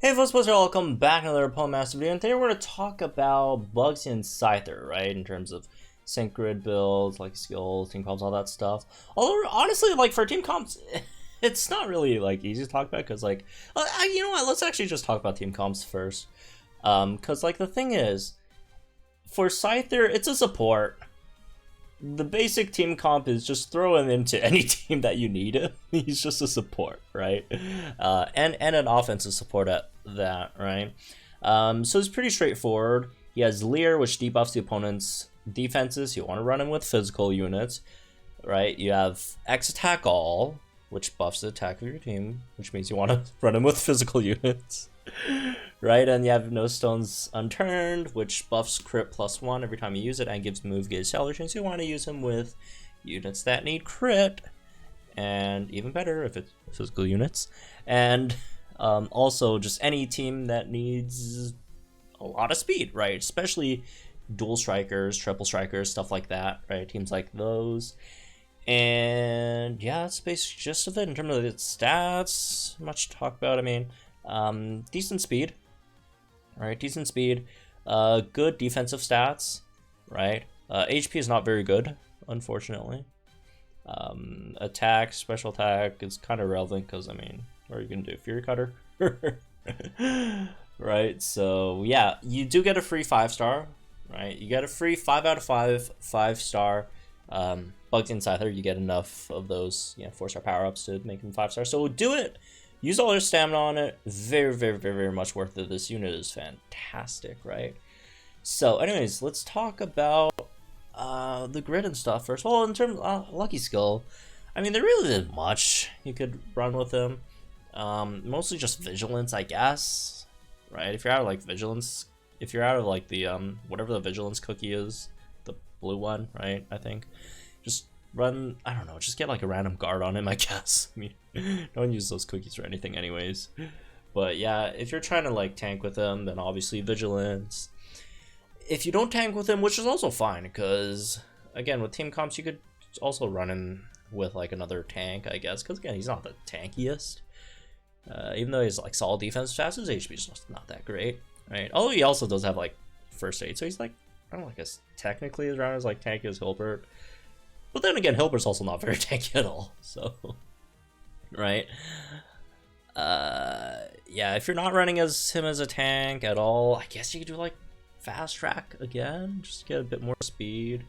Hey folks, welcome back to another Opponent Master video, and today we're going to talk about Bugsy Scyther, right, in terms of sync grid builds, like skills, team comps, all that stuff. Although, honestly, like, for team comps, it's not really, like, easy to talk about, because, like, you know what, let's actually just talk about team comps first. Because, like, the thing is, for Scyther, it's a support. The basic team comp is just throw him into any team that you need him. He's just a support, right? And an offensive support at that, right? So it's pretty straightforward. He has Leer, which debuffs the opponent's defenses. You want to run him with physical units, right? You have X Attack All, which buffs the attack of your team, which means you want to run him with physical units. Right, and you have No Stones Unturned, which buffs crit +1 every time you use it and gives move gauge acceleration, so you want to use him with units that need crit, and even better if it's physical units. And also just any team that needs a lot of speed, right? Especially dual strikers, triple strikers, stuff like that, right? Teams like those. And yeah, that's basically just of it in terms of its stats. Much to talk about. I mean, decent speed. Alright, decent speed, good defensive stats, right? HP is not very good, unfortunately. Attack, special attack is kind of relevant because, I mean, what are you going to do? Fury Cutter? Right, so yeah, you do get a free 5-star, right? You get a free 5 out of 5 5-star. Bugsy Scyther, you get enough of those 4-star power-ups to make them 5-star, so do it! Use all their stamina on it. Very much worth it. This unit is fantastic, right? So, anyways, let's talk about the grid and stuff first. Well, in terms of lucky skill, I mean, there really isn't much you could run with him. Mostly just vigilance, I guess. Right? If you're out of like vigilance, if you're out of like the whatever the vigilance cookie is, the blue one, right? I think just run, I don't know, just get like a random guard on him, I guess. I mean, don't use those cookies for anything anyways. But yeah, if you're trying to like tank with him, then obviously vigilance. If you don't tank with him, which is also fine, because again, with team comps, you could also run him with like another tank, I guess, because again, he's not the tankiest. Even though he's like solid defense stats, his HP is just not that great, right? Although he also does have like first aid, so he's like, I don't know, like as technically as around as like tanky as Hilbert. But then again, Hilbert's also not very tanky at all, so, right? Yeah, if you're not running as him as a tank at all, I guess you could do like fast track again, just to get a bit more speed.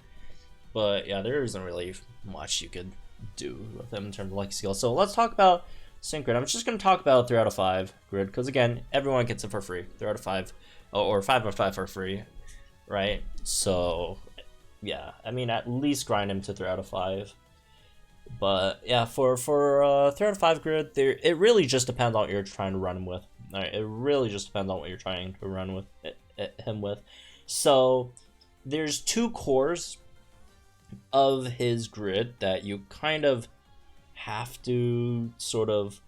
But yeah, there isn't really much you could do with him in terms of like skill. So let's talk about sync grid. I'm just going to talk about 3 out of 5 grid, because again, everyone gets it for free. 3 out of 5, or 5 out of 5 for free, right? So yeah, I mean, at least grind him to 3 out of 5. But yeah, for 3 out of 5 grid, it really just depends on what you're trying to run him with. All right, it really just depends on what you're trying to run with him with. So there's 2 cores of his grid that you kind of have to sort of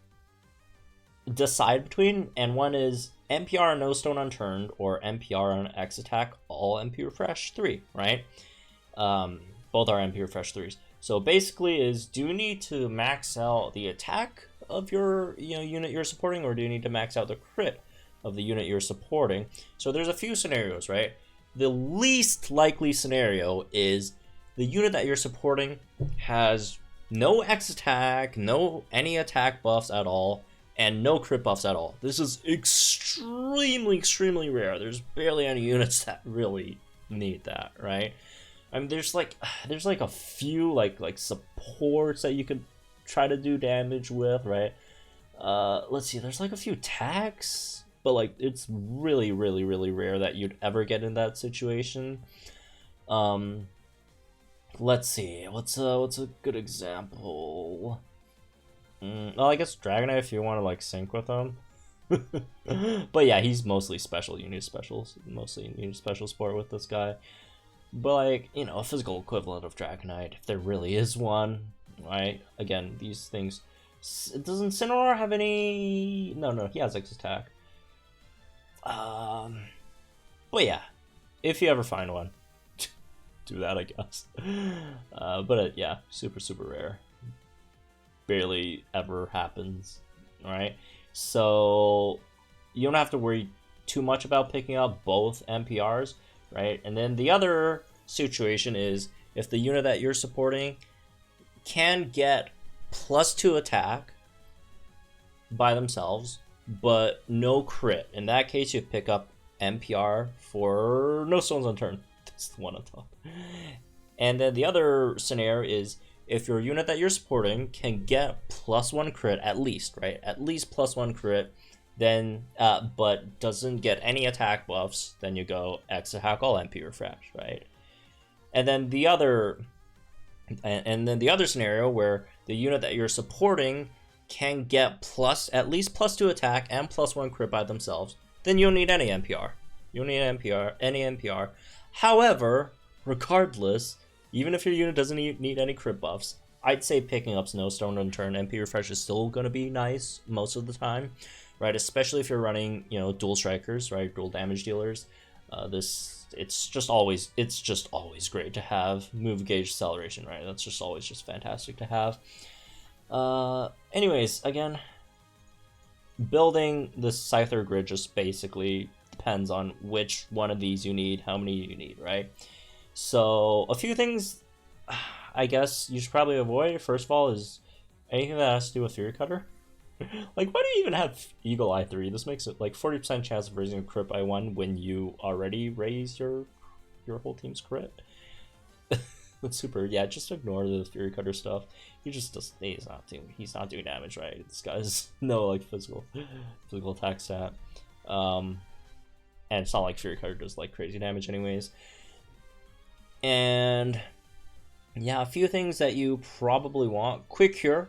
decide between, and one is NPR No Stone Unturned, or NPR on X Attack All MP Refresh 3, right? Both are MP Refresh 3s. So basically is, do you need to max out the attack of your unit you're supporting, or do you need to max out the crit of the unit you're supporting? So there's a few scenarios, right? The least likely scenario is the unit that you're supporting has no X attack, no any attack buffs at all, and no crit buffs at all. This is extremely rare. There's barely any units that really need that, right? I mean, there's like a few like supports that you could try to do damage with, right? Let's see, there's like a few attacks, but like it's really rare that you'd ever get in that situation. Let's see, what's a good example? Well, I guess Dragonite if you want to like sync with him. But yeah, he's mostly special. You need specials, mostly you need special support with this guy. But like, you know, a physical equivalent of Dragonite, if there really is one, right? Again, these things, doesn't Cinnamon have any? No, he has X attack. But yeah, if you ever find one, do that, I guess. But yeah, super rare. Barely ever happens, right? So you don't have to worry too much about picking up both NPRs, right? And then the other situation is if the unit that you're supporting can get +2 attack by themselves, but no crit. In that case, you pick up NPR for no stones unturned. That's the one on top. And then the other scenario is if your unit that you're supporting can get +1 crit at least, right? At least +1 crit, then but doesn't get any attack buffs, then you go X attack all MP refresh, right? And then the other scenario where the unit that you're supporting can get at least +2 attack and +1 crit by themselves, then you don't need any NPR. You don't need any NPR. However, regardless, even if your unit doesn't need any crit buffs, I'd say picking up Snowstone Unturned MP Refresh is still going to be nice most of the time, right? Especially if you're running, dual strikers, right? Dual damage dealers. It's just always great to have move gauge acceleration, right? That's just always just fantastic to have. Anyways, again, building the Scyther grid just basically depends on which one of these you need, how many you need, right? So a few things I guess you should probably avoid. First of all is anything that has to do with Fury Cutter. Like, why do you even have Eagle Eye 3? This makes it like 40% chance of raising a crit by 1 when you already raise your whole team's crit. That's super. Yeah, just ignore the Fury Cutter stuff. He's not doing damage, right? This guy's no like physical attack stat. And it's not like Fury Cutter does like crazy damage anyways. And yeah, a few things that you probably want. Quick Cure.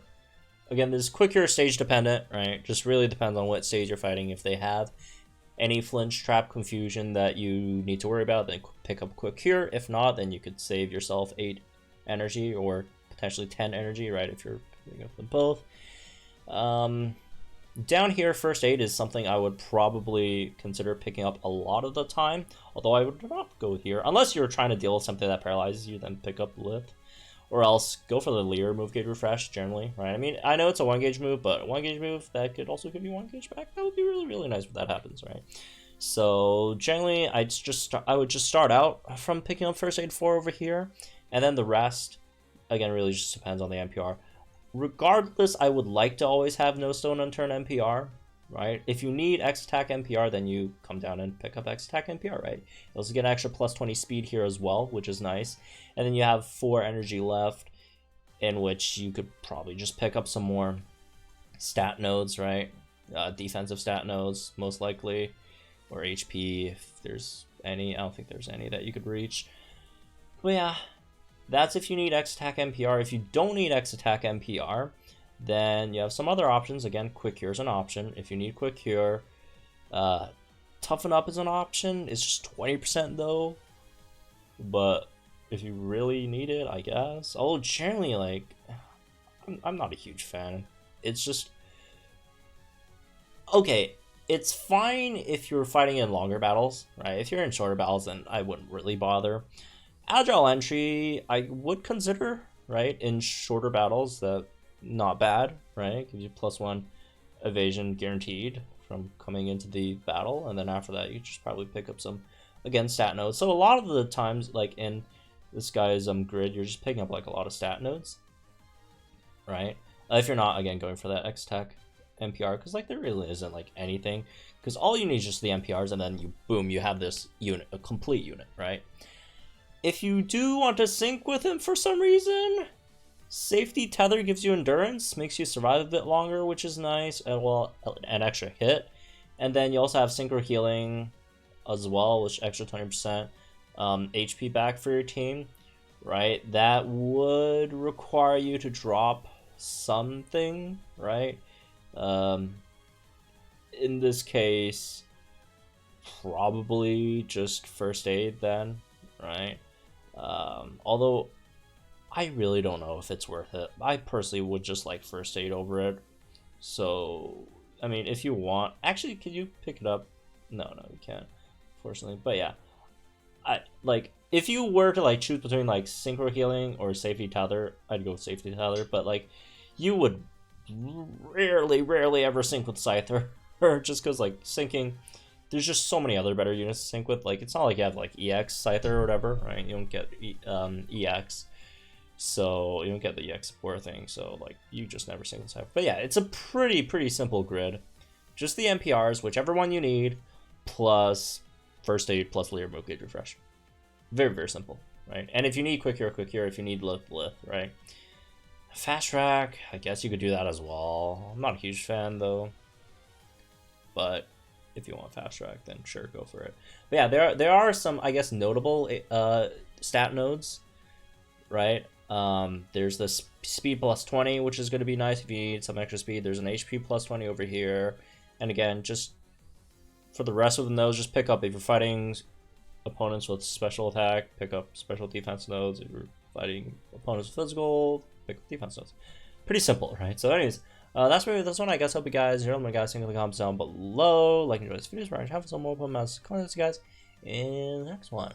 Again, this Quick Cure is stage dependent, right? Just really depends on what stage you're fighting. If they have any flinch, trap, confusion that you need to worry about, then pick up Quick Cure. If not, then you could save yourself 8 energy or potentially 10 energy, right? If you're picking up them both. Down here, First Aid is something I would probably consider picking up a lot of the time, although I would not go here. Unless you're trying to deal with something that paralyzes you, then pick up Lift. Or else go for the Leer move gauge refresh generally, right? I mean, I know it's a 1 gauge move, but a 1 gauge move that could also give you 1 gauge back. That would be really, really nice if that happens, right? So generally, I would just start out from picking up First Aid 4 over here, and then the rest, again, really just depends on the NPR. Regardless, I would like to always have No Stone Unturned NPR, right? If you need X attack NPR, then you come down and pick up X attack NPR, right? You also get an extra +20 speed here as well, which is nice. And then you have 4 energy left, in which you could probably just pick up some more stat nodes, right? Defensive stat nodes, most likely, or HP if there's any. I don't think there's any that you could reach. But yeah, that's if you need X attack NPR. If you don't need X attack NPR, then you have some other options. Again, Quick Cure is an option. If you need Quick Cure, Toughen Up is an option. It's just 20% though. But if you really need it, I guess. Although generally, like, I'm not a huge fan. It's just... Okay, it's fine if you're fighting in longer battles, right? If you're in shorter battles, then I wouldn't really bother. Agile Entry, I would consider, right? In shorter battles, that not bad, right? Gives you +1 evasion guaranteed from coming into the battle, and then after that, you just probably pick up some, again, stat nodes. So a lot of the times, like in this guy's grid, you're just picking up like a lot of stat nodes, right? If you're not, again, going for that X attack NPR, because like there really isn't like anything, because all you need is just the NPRs, and then you have this unit, a complete unit, right? If you do want to sync with him for some reason, Safety Tether gives you endurance, makes you survive a bit longer, which is nice, and well, an extra hit. And then you also have Synchro Healing as well, which extra 20% HP back for your team, right? That would require you to drop something, right? In this case, probably just First Aid then, right? Although I really don't know if it's worth it. I personally would just like First Aid over it. So, I mean, if you want... Actually, can you pick it up? No, you can't, unfortunately. But yeah, if you were to like choose between like Synchro Healing or Safety Tether, I'd go with Safety Tether. But like, you would rarely ever sync with Scyther. just because like syncing, there's just so many other better units to sync with. Like it's not like you have like EX Scyther or whatever, right? You don't get EX, so you don't get the EX support thing. So like you just never sync with Scyther. But yeah, it's a pretty simple grid. Just the NPRs, whichever one you need, plus first aid plus layer move gauge refresh. Very simple, right? And if you need quick hero, if you need lift, right? Fast track, I guess you could do that as well. I'm not a huge fan though, but if you want fast track, then sure, go for it. But yeah, there are some, I guess, notable stat nodes, right? There's the speed plus 20, which is going to be nice if you need some extra speed. There's an HP plus 20 over here, and again, just for the rest of the nodes, just pick up if you're fighting opponents with special attack, pick up special defense nodes. If you're fighting opponents with physical, pick up defense nodes. Pretty simple, right? So anyways, that's really this one, I guess. Hope you guys enjoyed. My guys, think in the comments down below. Like, enjoy this video, have some more mouse. Contact you guys in the next one.